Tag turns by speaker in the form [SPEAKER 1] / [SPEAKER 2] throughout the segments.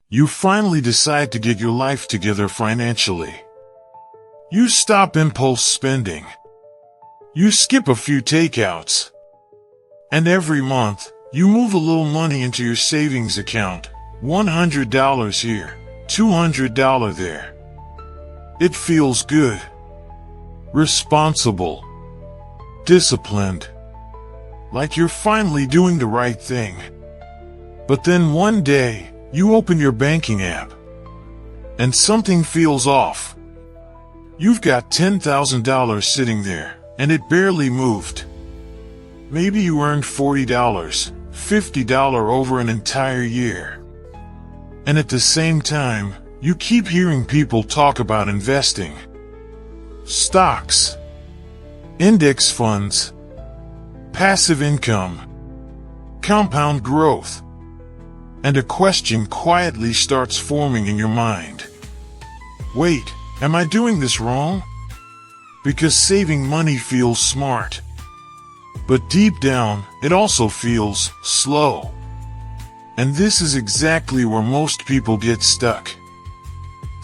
[SPEAKER 1] You finally decide to get your life together financially. You stop impulse spending. You skip a few takeouts. And every month, you move a little money into your savings account. $100 here, $200 there. It feels good. Responsible. Disciplined. Like you're finally doing the right thing. But then one day, you open your banking app. And something feels off. You've got $10,000 sitting there, and it barely moved. Maybe you earned $40, $50 over an entire year. And at the same time, you keep hearing people talk about investing. Stocks. Index funds. Passive income. Compound growth. And a question quietly starts forming in your mind. Wait, am I doing this wrong? Because saving money feels smart. But deep down, it also feels slow. And this is exactly where most people get stuck.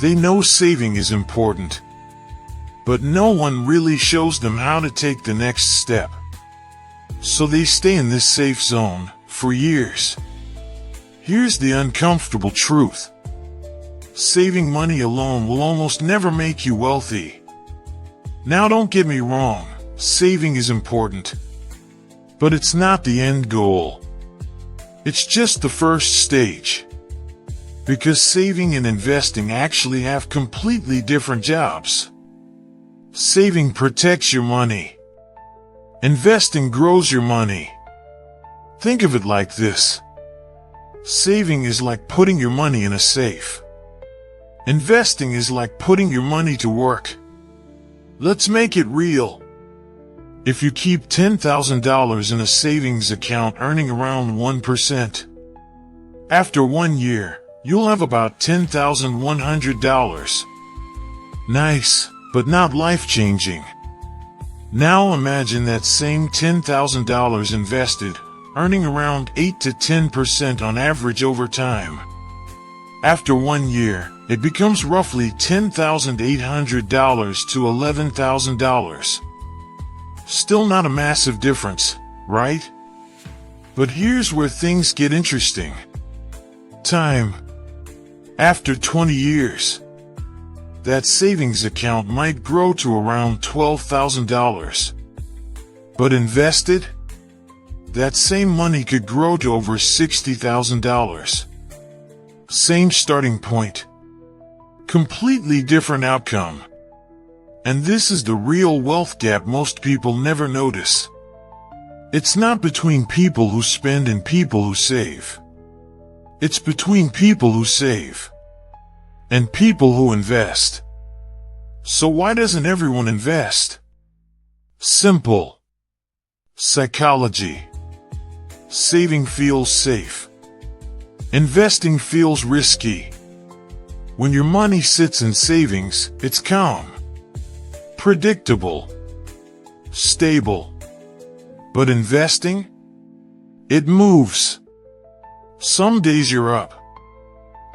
[SPEAKER 1] They know saving is important. But no one really shows them how to take the next step. So they stay in this safe zone for years. Here's the uncomfortable truth. Saving money alone will almost never make you wealthy. Now don't get me wrong, saving is important. But it's not the end goal. It's just the first stage. Because saving and investing actually have completely different jobs. Saving protects your money. Investing grows your money. Think of it like this. Saving is like putting your money in a safe. Investing is like putting your money to work. Let's make it real. If you keep $10,000 in a savings account earning around 1%, after 1 year, you'll have about $10,100. Nice, but not life-changing. Now imagine that same $10,000 invested, earning around 8 to 10% on average over time. After 1 year, it becomes roughly $10,800 to $11,000. Still not a massive difference, right? But here's where things get interesting. Time. After 20 years, that savings account might grow to around $12,000. But invested, that same money could grow to over $60,000. Same starting point. Completely different outcome. And this is the real wealth gap most people never notice. It's not between people who spend and people who save. It's between people who save and people who invest. So why doesn't everyone invest? Simple. Psychology. Saving feels safe. Investing feels risky. When your money sits in savings, it's calm, predictable, stable. But investing? It moves. Some days you're up.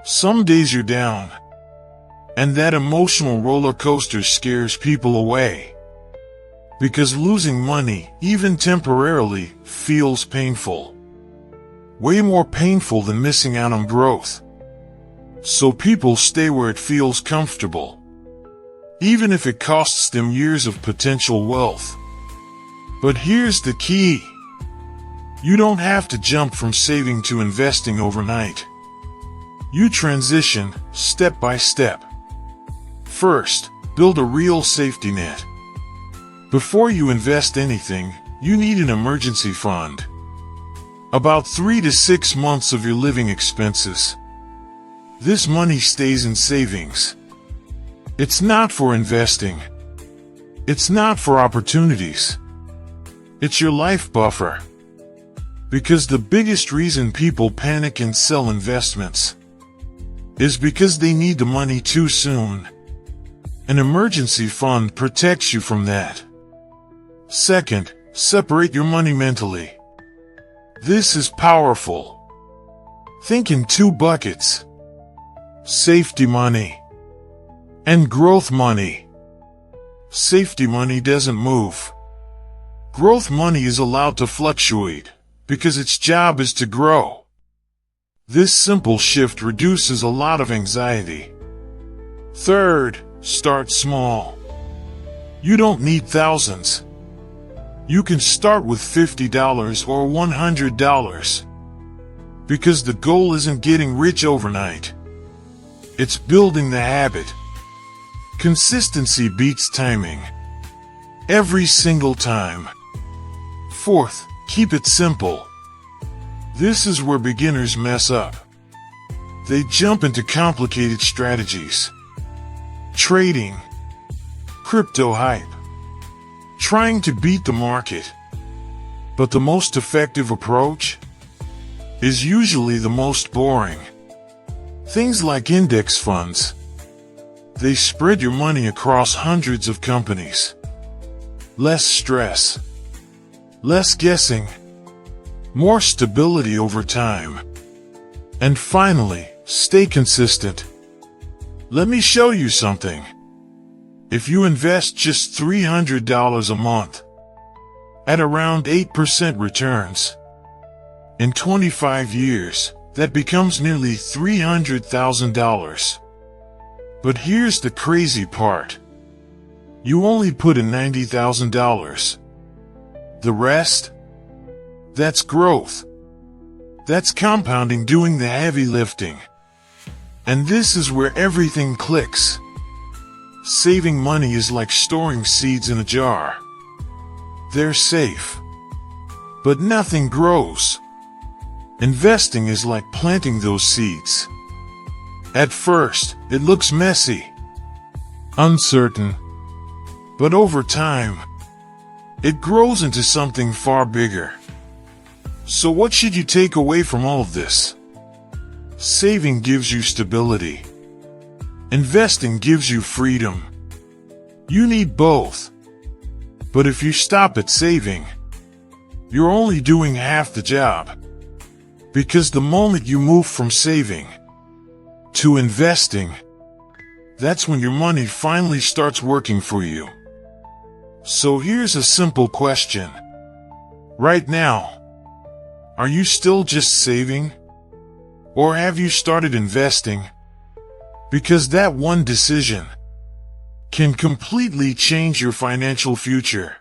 [SPEAKER 1] Some days you're down. And that emotional roller coaster scares people away. Because losing money, even temporarily, feels painful. Way more painful than missing out on growth. So people stay where it feels comfortable. Even if it costs them years of potential wealth. But here's the key. You don't have to jump from saving to investing overnight. You transition step by step. First, build a real safety net. Before you invest anything, you need an emergency fund. About 3 to 6 months of your living expenses. This money stays in savings. It's not for investing. It's not for opportunities. It's your life buffer. Because the biggest reason people panic and sell investments is because they need the money too soon. An emergency fund protects you from that. Second, separate your money mentally. This is powerful. Think in 2 buckets. safety money, and growth money. Safety money doesn't move. Growth money is allowed to fluctuate because its job is to grow. This simple shift reduces a lot of anxiety. Third, start small. You don't need thousands. You can start with $50 or $100. Because the goal isn't getting rich overnight. It's building the habit. Consistency beats timing. Every single time. Fourth, keep it simple. This is where beginners mess up. They jump into complicated strategies. Trading. Crypto hype. Trying to beat the market. But the most effective approach is usually the most boring. Things like index funds. They spread your money across hundreds of companies. Less stress. Less guessing. More stability over time. And finally, stay consistent. Let me show you something. If you invest just $300 a month, at around 8% returns, in 25 years, that becomes nearly $300,000. But here's the crazy part. You only put in $90,000. The rest? That's growth. That's compounding doing the heavy lifting. And this is where everything clicks. Saving money is like storing seeds in a jar. They're safe. But nothing grows. Investing is like planting those seeds. At first, it looks messy, uncertain, but over time, it grows into something far bigger. So what should you take away from all of this? Saving gives you stability. Investing gives you freedom. You need both. But if you stop at saving, you're only doing half the job. Because the moment you move from saving to investing, that's when your money finally starts working for you. So here's a simple question. Right now, are you still just saving? Or have you started investing? Because that one decision can completely change your financial future.